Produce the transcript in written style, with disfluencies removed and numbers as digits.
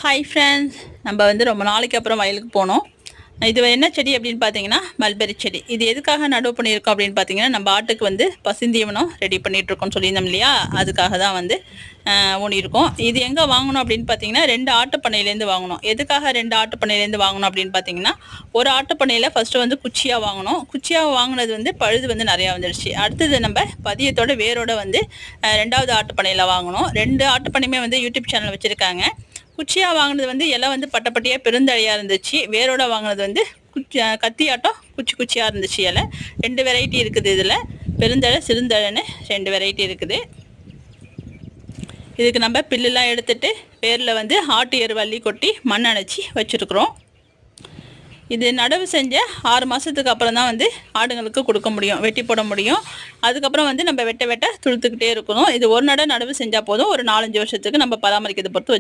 Hi friends, நம்ம வந்து ரொம்ப நாளைக்கு அப்புறம் வயலுக்கு போனோம். இது என்ன செடி அப்படின்னு பார்த்தீங்கன்னா மல்பெரி செடி. இது எதுக்காக நடவு பண்ணியிருக்கோம் அப்படின்னு பார்த்தீங்கன்னா, நம்ம ஆட்டுக்கு வந்து பசுந்தீவனம் ரெடி பண்ணிகிட்ருக்கோம்னு சொல்லியிருந்தோம் இல்லையா, அதுக்காக தான் வந்து ஊனியிருக்கோம். இது எங்கே வாங்கணும் அப்படின்னு பார்த்தீங்கன்னா 2 ஆட்டுப்பண்ணையிலேருந்து வாங்கணும். எதுக்காக 2 ஆட்டுப்பண்ணையிலேருந்து வாங்கணும் அப்படின்னு பார்த்தீங்கன்னா, ஒரு ஆட்டுப்பண்ணையில் ஃபஸ்ட்டு வந்து குச்சியாக வாங்கணும். குச்சியாக வாங்கினது வந்து பழுது வந்து நிறையா வந்துடுச்சு. அடுத்தது நம்ம பதியத்தோட வேரோட வந்து 2வது ஆட்டுப்பண்ணையில் வாங்கணும். 2 ஆட்டுப்பண்ணையுமே வந்து யூடியூப் சேனல் வச்சுருக்காங்க. குச்சியாக வாங்கினது வந்து இலை வந்து பட்டையாக பெருந்தழையாக இருந்துச்சு. வேரோட வாங்கினது வந்து கத்தியாட்டம் குச்சி குச்சியாக இருந்துச்சு இலை. 2 வெரைட்டி இருக்குது. இதில் பெருந்தழை சிறுந்தழைன்னு 2 வெரைட்டி இருக்குது. இதுக்கு நம்ம பில்லுலாம் எடுத்துகிட்டு வேரில் வந்து ஆட்டு எரு வள்ளி கொட்டி மண் அணைச்சி வச்சுருக்குறோம். இது நடவு செஞ்ச 6 மாதத்துக்கு அப்புறம் தான் வந்து ஆடுங்களுக்கு கொடுக்க முடியும், வெட்டி போட முடியும். அதுக்கப்புறம் வந்து நம்ம வெட்ட துளுத்துக்கிட்டே இருக்கணும். இது ஒரு நடவு செஞ்சால் போதும். ஒரு 4-5 வருஷத்துக்கு நம்ம பராமரிக்கிறதை பொறுத்து